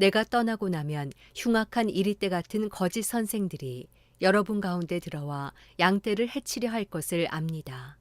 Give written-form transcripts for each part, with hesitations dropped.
내가 떠나고 나면 흉악한 이리떼 같은 거짓 선생들이 여러분 가운데 들어와 양떼를 해치려 할 것을 압니다.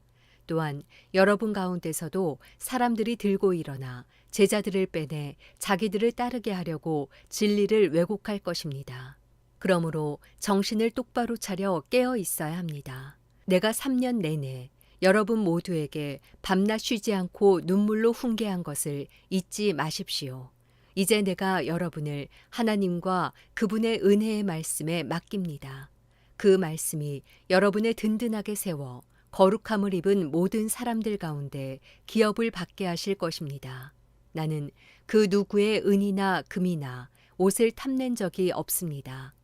또한 여러분 가운데서도 사람들이 들고 일어나 제자들을 빼내 자기들을 따르게 하려고 진리를 왜곡할 것입니다. 그러므로 정신을 똑바로 차려 깨어 있어야 합니다. 내가 3년 내내 여러분 모두에게 밤낮 쉬지 않고 눈물로 훈계한 것을 잊지 마십시오. 이제 내가 여러분을 하나님과 그분의 은혜의 말씀에 맡깁니다. 그 말씀이 여러분을 든든하게 세워 거룩함을 입은 모든 사람들 가운데 기업을 받게 하실 것입니다. 나는 그 누구의 은이나 금이나 옷을 탐낸 적이 없습니다.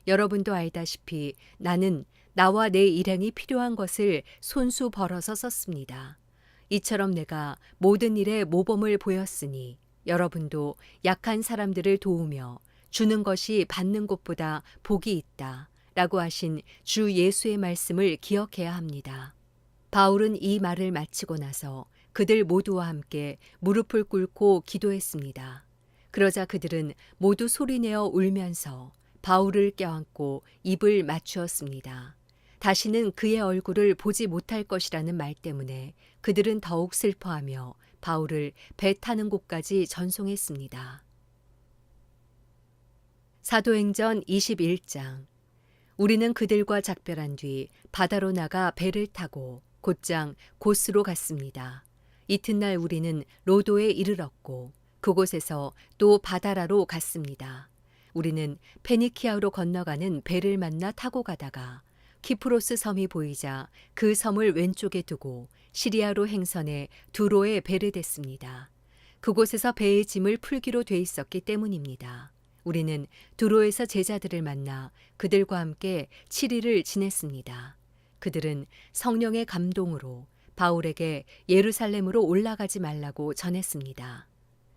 여러분도 알다시피 나는 나와 내 일행이 필요한 것을 손수 벌어서 썼습니다. 이처럼 내가 모든 일에 모범을 보였으니 여러분도 약한 사람들을 도우며 주는 것이 받는 것보다 복이 있다 라고 하신 주 예수의 말씀을 기억해야 합니다. 바울은 이 말을 마치고 나서 그들 모두와 함께 무릎을 꿇고 기도했습니다. 그러자 그들은 모두 소리내어 울면서 바울을 껴안고 입을 맞추었습니다. 다시는 그의 얼굴을 보지 못할 것이라는 말 때문에 그들은 더욱 슬퍼하며 바울을 배 타는 곳까지 전송했습니다. 사도행전 21장. 우리는 그들과 작별한 뒤 바다로 나가 배를 타고 곧장 고스로 갔습니다. 이튿날 우리는 로도에 이르렀고 그곳에서 또 바다라로 갔습니다. 우리는 페니키아로 건너가는 배를 만나 타고 가다가 키프로스 섬이 보이자 그 섬을 왼쪽에 두고 시리아로 행선해 두로에 배를 댔습니다. 그곳에서 배의 짐을 풀기로 돼 있었기 때문입니다. 우리는 두로에서 제자들을 만나 그들과 함께 7일을 지냈습니다. 그들은 성령의 감동으로 바울에게 예루살렘으로 올라가지 말라고 전했습니다.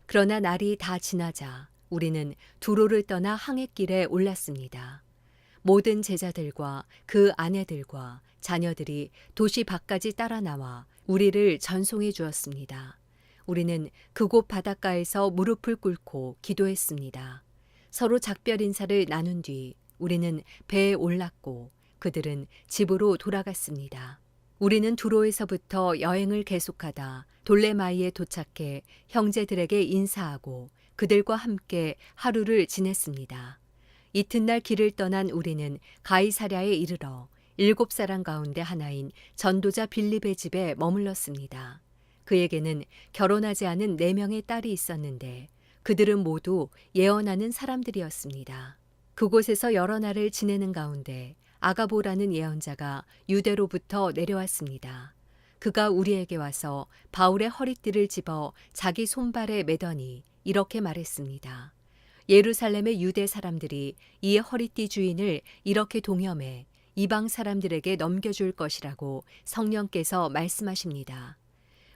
그러나 날이 다 지나자 우리는 두로를 떠나 항해길에 올랐습니다. 모든 제자들과 그 아내들과 자녀들이 도시 밖까지 따라 나와 우리를 전송해 주었습니다. 우리는 그곳 바닷가에서 무릎을 꿇고 기도했습니다. 서로 작별 인사를 나눈 뒤 우리는 배에 올랐고 그들은 집으로 돌아갔습니다. 우리는 두로에서부터 여행을 계속하다 돌레마이에 도착해 형제들에게 인사하고 그들과 함께 하루를 지냈습니다. 이튿날 길을 떠난 우리는 가이사랴에 이르러 7사람 가운데 하나인 전도자 빌립의 집에 머물렀습니다. 그에게는 결혼하지 않은 4명의 딸이 있었는데 그들은 모두 예언하는 사람들이었습니다. 그곳에서 여러 날을 지내는 가운데 아가보라는 예언자가 유대로부터 내려왔습니다. 그가 우리에게 와서 바울의 허리띠를 집어 자기 손발에 매더니 이렇게 말했습니다. 예루살렘의 유대 사람들이 이 허리띠 주인을 이렇게 동염해 이방 사람들에게 넘겨줄 것이라고 성령께서 말씀하십니다.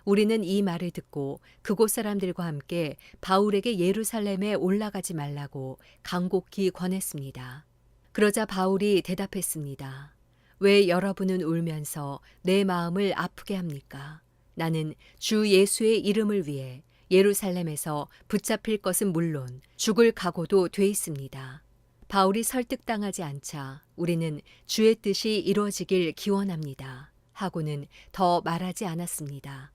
우리는 이 말을 듣고 그곳 사람들과 함께 바울에게 예루살렘에 올라가지 말라고 간곡히 권했습니다. 그러자 바울이 대답했습니다. 왜 여러분은 울면서 내 마음을 아프게 합니까? 나는 주 예수의 이름을 위해 예루살렘에서 붙잡힐 것은 물론 죽을 각오도 돼 있습니다. 바울이 설득당하지 않자 우리는 주의 뜻이 이루어지길 기원합니다. 하고는 더 말하지 않았습니다.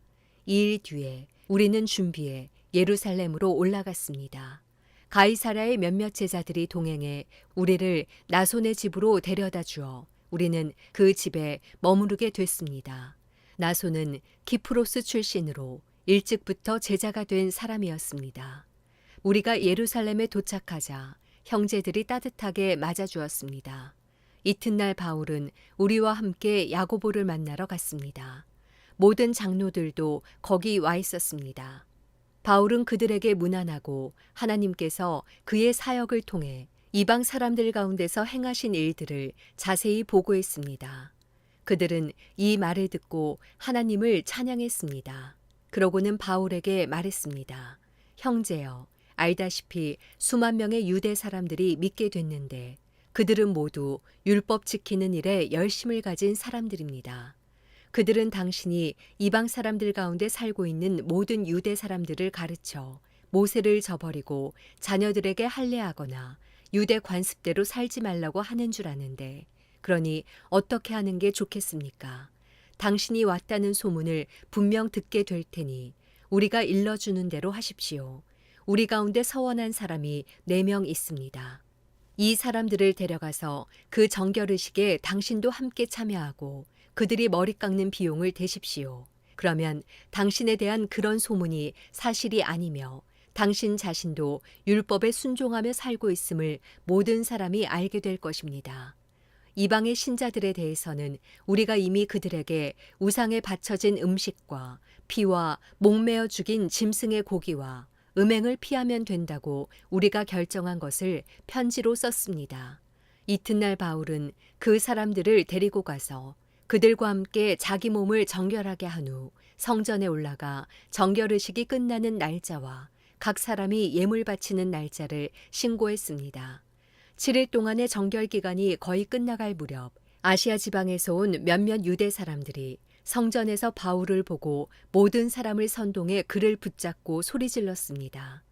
2일 뒤에 우리는 준비해 예루살렘으로 올라갔습니다. 가이사랴의 몇몇 제자들이 동행해 우리를 나손의 집으로 데려다 주어 우리는 그 집에 머무르게 됐습니다. 나손은 키프로스 출신으로 일찍부터 제자가 된 사람이었습니다. 우리가 예루살렘에 도착하자 형제들이 따뜻하게 맞아주었습니다. 이튿날 바울은 우리와 함께 야고보를 만나러 갔습니다. 모든 장로들도 거기 와 있었습니다. 바울은 그들에게 문안하고 하나님께서 그의 사역을 통해 이방 사람들 가운데서 행하신 일들을 자세히 보고했습니다. 그들은 이 말을 듣고 하나님을 찬양했습니다. 그러고는 바울에게 말했습니다. 형제여, 알다시피 수만 명의 유대 사람들이 믿게 됐는데 그들은 모두 율법 지키는 일에 열심을 가진 사람들입니다. 그들은 당신이 이방 사람들 가운데 살고 있는 모든 유대 사람들을 가르쳐 모세를 저버리고 자녀들에게 할례하거나 유대 관습대로 살지 말라고 하는 줄 아는데 그러니 어떻게 하는 게 좋겠습니까? 당신이 왔다는 소문을 분명 듣게 될 테니 우리가 일러주는 대로 하십시오. 우리 가운데 서원한 사람이 4명 있습니다. 이 사람들을 데려가서 그 정결의식에 당신도 함께 참여하고 그들이 머리 깎는 비용을 대십시오. 그러면 당신에 대한 그런 소문이 사실이 아니며 당신 자신도 율법에 순종하며 살고 있음을 모든 사람이 알게 될 것입니다. 이방의 신자들에 대해서는 우리가 이미 그들에게 우상에 바쳐진 음식과 피와 목매어 죽인 짐승의 고기와 음행을 피하면 된다고 우리가 결정한 것을 편지로 썼습니다. 이튿날 바울은 그 사람들을 데리고 가서 그들과 함께 자기 몸을 정결하게 한 후 성전에 올라가 정결의식이 끝나는 날짜와 각 사람이 예물 바치는 날짜를 신고했습니다. 7일 동안의 정결 기간이 거의 끝나갈 무렵 아시아 지방에서 온 몇몇 유대 사람들이 성전에서 바울을 보고 모든 사람을 선동해 그를 붙잡고 소리질렀습니다.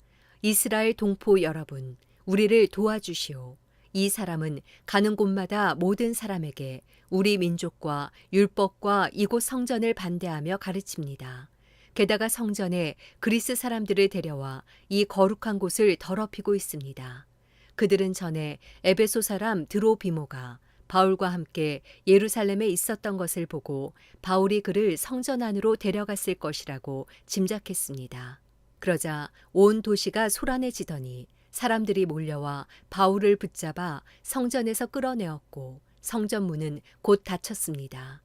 이스라엘 동포 여러분, 우리를 도와주시오. 이 사람은 가는 곳마다 모든 사람에게 우리 민족과 율법과 이곳 성전을 반대하며 가르칩니다. 게다가 성전에 그리스 사람들을 데려와 이 거룩한 곳을 더럽히고 있습니다. 그들은 전에 에베소 사람 드로비모가 바울과 함께 예루살렘에 있었던 것을 보고 바울이 그를 성전 안으로 데려갔을 것이라고 짐작했습니다. 그러자 온 도시가 소란해지더니 사람들이 몰려와 바울을 붙잡아 성전에서 끌어내었고 성전 문은 곧 닫혔습니다.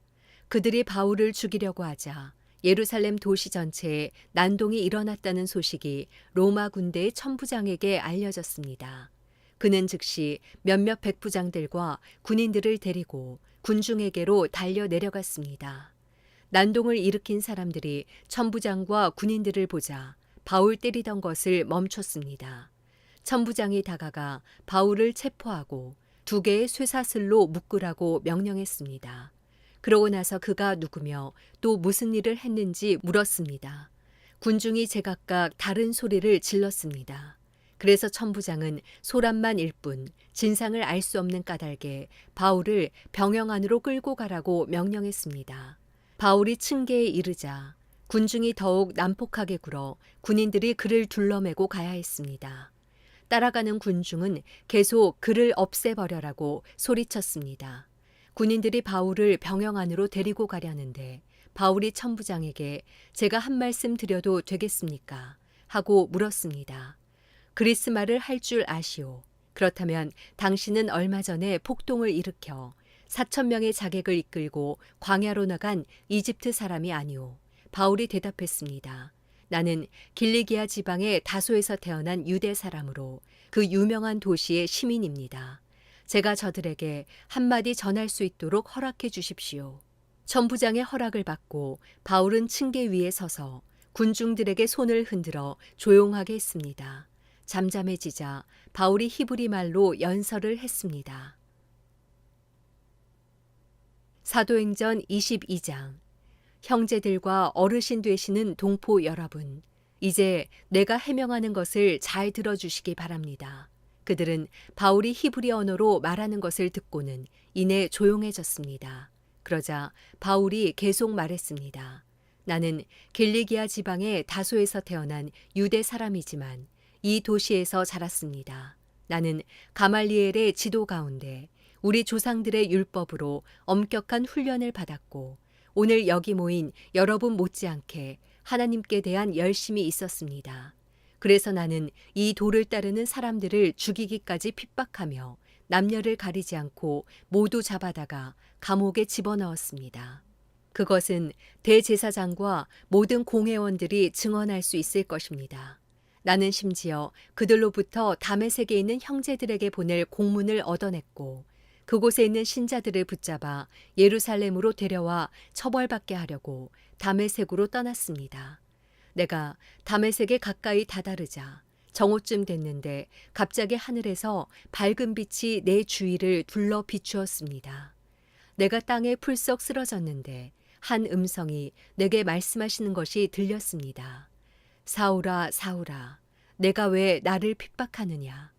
그들이 바울을 죽이려고 하자 예루살렘 도시 전체에 난동이 일어났다는 소식이 로마 군대의 천부장에게 알려졌습니다. 그는 즉시 몇몇 백부장들과 군인들을 데리고 군중에게로 달려 내려갔습니다. 난동을 일으킨 사람들이 천부장과 군인들을 보자 바울 때리던 것을 멈췄습니다. 천부장이 다가가 바울을 체포하고 2개의 쇠사슬로 묶으라고 명령했습니다. 그러고 나서 그가 누구며 또 무슨 일을 했는지 물었습니다. 군중이 제각각 다른 소리를 질렀습니다. 그래서 천부장은 소란만 일 뿐 진상을 알 수 없는 까닭에 바울을 병영 안으로 끌고 가라고 명령했습니다. 바울이 층계에 이르자 군중이 더욱 난폭하게 굴어 군인들이 그를 둘러매고 가야 했습니다. 따라가는 군중은 계속 그를 없애버려라고 소리쳤습니다. 군인들이 바울을 병영 안으로 데리고 가려는데 바울이 천부장에게 제가 한 말씀 드려도 되겠습니까? 하고 물었습니다. 그리스 말을 할 줄 아시오. 그렇다면 당신은 얼마 전에 폭동을 일으켜 4,000명의 자객을 이끌고 광야로 나간 이집트 사람이 아니오. 바울이 대답했습니다. 나는 길리기아 지방의 다소에서 태어난 유대 사람으로 그 유명한 도시의 시민입니다. 제가 저들에게 한마디 전할 수 있도록 허락해 주십시오. 천부장의 허락을 받고 바울은 층계 위에 서서 군중들에게 손을 흔들어 조용하게 했습니다. 잠잠해지자 바울이 히브리 말로 연설을 했습니다. 사도행전 22장. 형제들과 어르신 되시는 동포 여러분, 이제 내가 해명하는 것을 잘 들어주시기 바랍니다. 그들은 바울이 히브리 언어로 말하는 것을 듣고는 이내 조용해졌습니다. 그러자 바울이 계속 말했습니다. 나는 길리기아 지방의 다소에서 태어난 유대 사람이지만 이 도시에서 자랐습니다. 나는 가말리엘의 지도 가운데 우리 조상들의 율법으로 엄격한 훈련을 받았고 오늘 여기 모인 여러분 못지않게 하나님께 대한 열심이 있었습니다. 그래서 나는 이 도를 따르는 사람들을 죽이기까지 핍박하며 남녀를 가리지 않고 모두 잡아다가 감옥에 집어넣었습니다. 그것은 대제사장과 모든 공회원들이 증언할 수 있을 것입니다. 나는 심지어 그들로부터 다메섹에 있는 형제들에게 보낼 공문을 얻어냈고 그곳에 있는 신자들을 붙잡아 예루살렘으로 데려와 처벌받게 하려고 다메섹으로 떠났습니다. 내가 다메섹에 가까이 다다르자 정오쯤 됐는데 갑자기 하늘에서 밝은 빛이 내 주위를 둘러 비추었습니다. 내가 땅에 풀썩 쓰러졌는데 한 음성이 내게 말씀하시는 것이 들렸습니다. 사울아, 사울아, 내가 왜 나를 핍박하느냐?